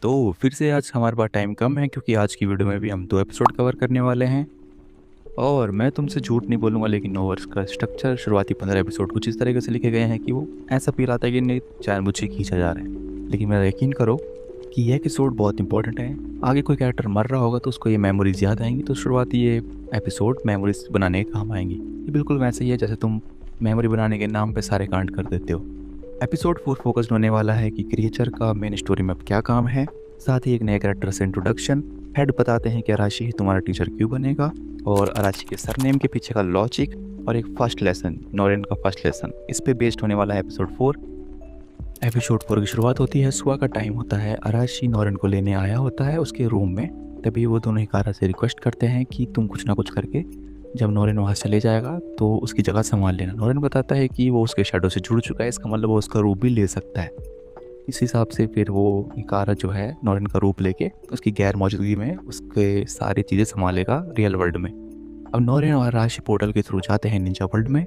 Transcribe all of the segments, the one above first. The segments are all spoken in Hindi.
तो फिर से आज हमारे पास टाइम कम है क्योंकि आज की वीडियो में भी हम 2 एपिसोड कवर करने वाले हैं। और मैं तुमसे झूठ नहीं बोलूँगा, लेकिन नोवर्स का स्ट्रक्चर शुरुआती 15 एपिसोड कुछ इस तरीके से लिखे गए हैं कि वो ऐसा फील आता है कि नहीं जानबूझ के खींचा जा रहा है। लेकिन मेरा यकीन करो कि ये एपिसोड बहुत इंपॉर्टेंट है। आगे कोई कैरेक्टर मर रहा होगा तो उसको ये मेमोरीज याद आएंगी, तो शुरुआती ये एपिसोड मेमोरीज बनाने के काम आएंगी। ये बिल्कुल वैसे ही है जैसे तुम मेमोरी बनाने के नाम पे सारे कांड कर देते हो। एपिसोड 4 फोकस्ड होने वाला है कि क्रिएचर का मेन स्टोरी में अब क्या काम है, साथ ही एक नए कैरेक्टर से इंट्रोडक्शन। हेड बताते हैं कि अराशी ही तुम्हारा टीचर क्यों बनेगा, और अराशी के सरनेम के पीछे का लॉजिक, और एक फर्स्ट लेसन, नोरेन का फर्स्ट लेसन, इस पे बेस्ड होने वाला है एपिसोड 4। एपिसोड 4 की शुरुआत होती है, सुबह का टाइम होता है। अराशी नोरेन को लेने आया होता है उसके रूम में। तभी वो दोनों हिकारा से रिक्वेस्ट करते हैं कि तुम कुछ ना कुछ करके जब नोरेन वहाँ चले जाएगा तो उसकी जगह संभाल लेना। नोरेन बताता है कि वो उसके शैडो से जुड़ चुका है, इसका मतलब वो उसका रूप भी ले सकता है। इस हिसाब से फिर वो हिकारा जो है नोरेन का रूप लेके उसकी गैर मौजूदगी में उसके सारी चीज़ें संभालेगा रियल वर्ल्ड में। अब नोरेन और अराशी पोर्टल के थ्रू जाते हैं निंजा वर्ल्ड में,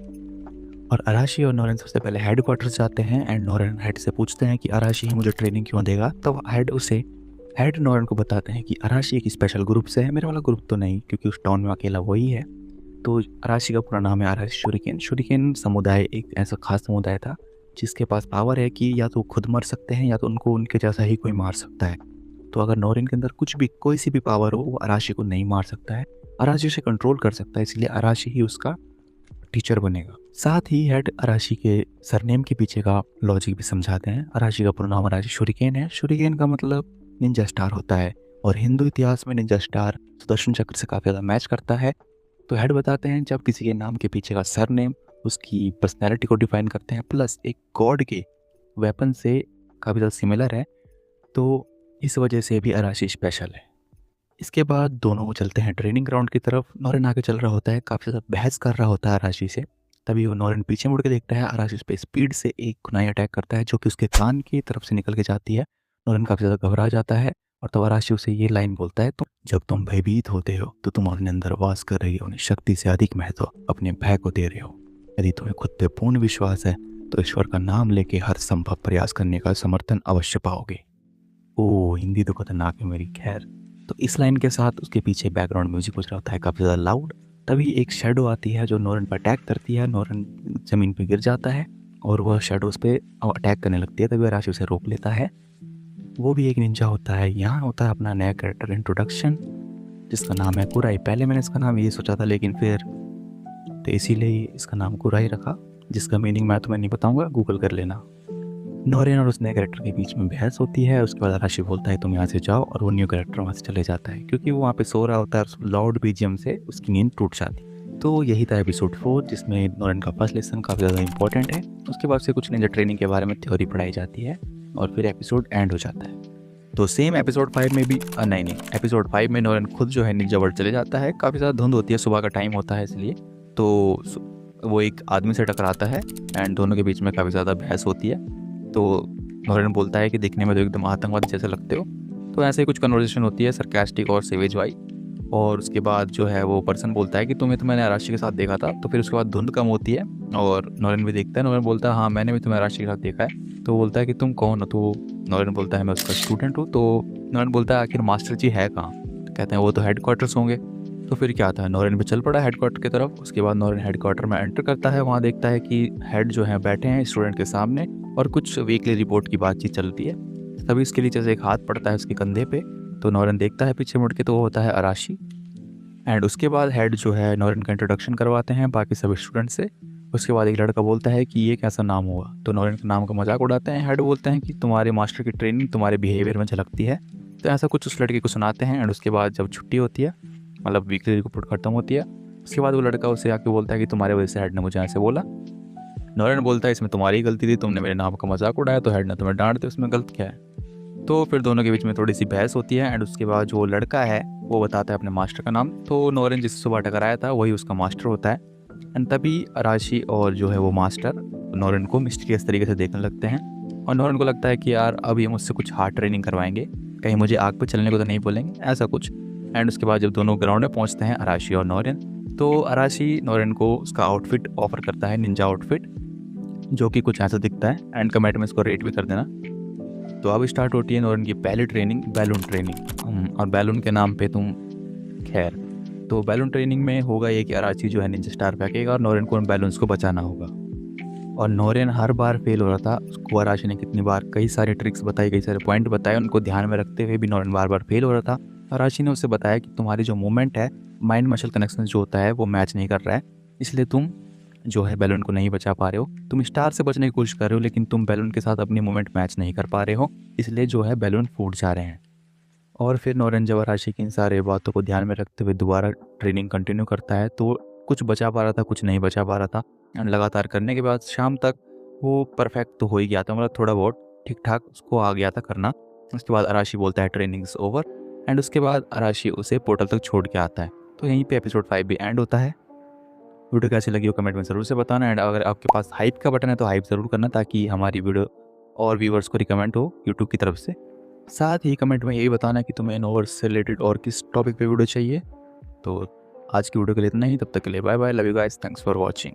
और अराशी और नोरेन सबसे पहले हेड क्वार्टर्स जाते हैं। एंड नोरेन हेड से पूछते हैं कि अराशी ही मुझे ट्रेनिंग क्यों देगा। तो हेड नोरेन को बताते हैं कि अराशी एक स्पेशल ग्रुप से है, मेरे वाला ग्रुप तो नहीं, क्योंकि उस टाउन में अकेला वही है। तो अराशी का पूरा नाम है अराशी शुरिकेन। शुरिकेन समुदाय एक ऐसा खास समुदाय था जिसके पास पावर है कि या तो खुद मर सकते हैं या तो उनको उनके जैसा ही कोई मार सकता है। तो अगर नोरेन के अंदर कुछ भी कोई सी भी पावर हो, वो अराशी को नहीं मार सकता है, अराशी उसे कंट्रोल कर सकता है, इसलिए अराशी ही उसका टीचर बनेगा। साथ ही हेड अराशी के सरनेम के पीछे का लॉजिक भी समझाते हैं। अराशी का पूरा नाम अराशी शुरिकेन है। शुरिकेन का मतलब निंजा स्टार होता है, और हिंदू इतिहास में निंजा स्टार सुदर्शन चक्र से काफ़ी ज़्यादा मैच करता है। तो हेड बताते हैं जब किसी के नाम के पीछे का सरनेम उसकी पर्सनैलिटी को डिफाइन करते हैं, प्लस एक गॉड के वेपन से काफ़ी ज़्यादा सिमिलर है, तो इस वजह से भी अराशी स्पेशल है। इसके बाद दोनों को चलते हैं ट्रेनिंग ग्राउंड की तरफ। नोरेन आगे चल रहा होता है, काफ़ी ज़्यादा बहस कर रहा होता है अराशी से। तभी वो नोरेन पीछे मुड़ के देखता है, अराशी उस पर स्पीड से एक खुनाई अटैक करता है जो कि उसके कान की तरफ से निकल के जाती है। नोरेन काफ़ी ज़्यादा घबरा जाता है, और तब अराशी उसे ये लाइन बोलता है, जब तुम भयभीत होते हो तो तुम अपने अंदर वास कर रही हो उन्हें शक्ति से अधिक महत्व अपने भय को दे रहे हो। यदि तुम्हें खुद पे पूर्ण विश्वास है तो ईश्वर का नाम लेके हर संभव प्रयास करने का समर्थन अवश्य पाओगे। ओ, हिंदी तो खतरनाक है मेरी। खैर, तो इस लाइन के साथ उसके पीछे बैकग्राउंड म्यूजिक बज रहा होता है काफ़ी ज़्यादा लाउड। तभी एक शेडो आती है जो नोरेन पर अटैक करती है। नोरेन ज़मीन पर गिर जाता है और वह शेडो उस पर अटैक करने लगती है। तभी अराशी उसे रोक लेता है। वो भी एक निंजा होता है। यहाँ होता है अपना नया कैरेक्टर इंट्रोडक्शन, जिसका नाम है कुराई। पहले मैंने इसका नाम ये सोचा था, लेकिन फिर तो इसीलिए इसका नाम कुराई रखा, जिसका मीनिंग मैं तुम्हें नहीं बताऊंगा, गूगल कर लेना। नोरेन और उस नए कैरेक्टर के बीच में बहस होती है। उसके बाद अराशी बोलता है तुम यहाँ से जाओ, और वो न्यू कैरेक्टर वहाँ से चले जाता है क्योंकि वो वहाँ पे सो रहा होता है। लाउड बीजीएम से उसकी नींद टूट जाती है। तो यही था एपिसोड 4, जिसमें नोरेन का फर्स्ट लेसन काफ़ी ज़्यादा इंपॉर्टेंट है। उसके बाद से कुछ निंजा ट्रेनिंग के बारे में थ्योरी पढ़ाई जाती है, और फिर एपिसोड एंड हो जाता है। तो सेम एपिसोड 5 में भी नहीं, एपिसोड 5 में नोरेन खुद जो है निंजा वर्ल्ड चले जाता है। काफ़ी ज़्यादा धुंध होती है, सुबह का टाइम होता है इसलिए। तो वो एक आदमी से टकराता है एंड दोनों के बीच में काफ़ी ज़्यादा बहस होती है। तो नोरेन बोलता है कि दिखने में तो एकदम आतंकवादी जैसे लगते हो। तो ऐसे ही कुछ कन्वर्सेशन होती है, सरकास्टिक और सेवेज वाई। और उसके बाद जो है वो पर्सन बोलता है कि तो मैंने अराशी के साथ देखा था। तो फिर उसके बाद धुंध कम होती है और नोरेन भी देखता है। नोरेन बोलता है हाँ, मैंने भी तुम्हें अराशी के साथ देखा है। तो बोलता है कि तुम कौन हो? तो नोरेन बोलता है मैं उसका स्टूडेंट हूँ। तो नोरेन बोलता है आखिर मास्टर जी है कहाँ? तो कहते हैं वो तो हेड क्वार्टर्स होंगे। तो फिर क्या था, नोरेन भी चल पड़ा हेड क्वार्टर की तरफ। उसके बाद नोरेन हेड क्वार्टर में एंटर करता है। वहाँ देखता है कि हेड जो है बैठे हैं स्टूडेंट के सामने, और कुछ वीकली रिपोर्ट की बातचीत चलती है। तभी उसके नीचे से एक हाथ पड़ता है उसके कंधे पे। तो नोरेन देखता है पीछे मुड़ के, तो वो होता है अराशी। एंड उसके बाद हेड जो है नोरेन का इंट्रोडक्शन करवाते हैं बाकी सभी स्टूडेंट से। उसके बाद एक लड़का बोलता है कि ये कैसा नाम हुआ? तो नोरेन के नाम का मजाक उड़ाते हैं। हेड बोलते हैं कि तुम्हारे मास्टर की ट्रेनिंग तुम्हारे बिहेवियर में झलकती है। तो ऐसा कुछ उस लड़के को सुनाते हैं। एंड उसके बाद जब छुट्टी होती है, मतलब वीकली रिपोर्ट खत्म होती है, उसके बाद वो लड़का उसे आके बोलता है कि तुम्हारे वजह से हेड ने मुझे ऐसे बोला। नोरेन बोलता है इसमें तुम्हारी गलती थी, तुमने मेरे नाम का मजाक उड़ाया, तो हेड ने तुम्हें डांट दिया, उसमें गलत क्या है? तो फिर दोनों के बीच में थोड़ी सी बहस होती है। एंड उसके बाद जो लड़का है वो बताता है अपने मास्टर का नाम। तो नोरेन जिससे सुबह टकराया था वही उसका मास्टर होता है। एंड तभी अराशी और जो है वो मास्टर नोरेन को मिस्टीरियस तरीके से देखने लगते हैं, और नोरेन को लगता है कि यार अब ये मुझसे कुछ हार्ड ट्रेनिंग करवाएंगे, कहीं मुझे आग पे चलने को तो नहीं बोलेंगे, ऐसा कुछ। एंड उसके बाद जब दोनों ग्राउंड में पहुंचते हैं अराशी और नोरेन, तो अराशी नोरेन को उसका आउटफिट ऑफर करता है, निंजा आउटफिट, जो कि कुछ ऐसा दिखता है। एंड कमेंट में इसको रेट भी कर देना। तो अब स्टार्ट होती है नोरेन की पहली ट्रेनिंग, बैलून ट्रेनिंग। और बैलून के नाम पे तुम खैर, तो बैलून ट्रेनिंग में होगा ये कि अराची जो है निंजा स्टार फेंकेगा और नोरेन को उन बैलून्स को बचाना होगा। और नोरेन हर बार फेल हो रहा था। उसको अराची ने कितनी बार कई सारे ट्रिक्स बताई, कई सारे पॉइंट बताए, उनको ध्यान में रखते हुए भी नोरेन बार बार फेल हो रहा था। अराची ने उसे बताया कि तुम्हारी जो मूवमेंट है, माइंड मसल कनेक्शन जो होता है वो मैच नहीं कर रहा है, इसलिए तुम जो है बैलून को नहीं बचा पा रहे हो। तुम स्टार से बचने की कोशिश कर रहे हो लेकिन तुम बैलून के साथ अपनी मूवमेंट मैच नहीं कर पा रहे हो, इसलिए जो है बैलून फूट जा रहे हैं। और फिर नोरेन जब अराची की इन सारे बातों को ध्यान में रखते हुए दोबारा ट्रेनिंग कंटिन्यू करता है, तो कुछ बचा पा रहा था, कुछ नहीं बचा पा रहा था। एंड लगातार करने के बाद शाम तक वो परफेक्ट तो हो ही गया था, मतलब थोड़ा बहुत ठीक ठाक उसको आ गया था करना। उसके बाद अराची बोलता है ट्रेनिंग इज़ ओवर, एंड उसके बाद अराची उसे पोर्टल तक छोड़ के आता है। तो यहीं पे एपिसोड 5 भी एंड होता है। वीडियो कैसी लगी हो कमेंट में ज़रूर से बताना। एंड अगर आपके पास हाइप का बटन है तो हाइप ज़रूर करना, ताकि हमारी वीडियो और व्यूवर्स को रिकमेंड हो यूट्यूब की तरफ से। साथ ही कमेंट में यही बताना कि तुम्हें नोवर्स से रिलेटेड और किस टॉपिक पे वीडियो चाहिए। तो आज की वीडियो के लिए इतना ही, तब तक के लिए bye bye, love you guys, thanks for watching.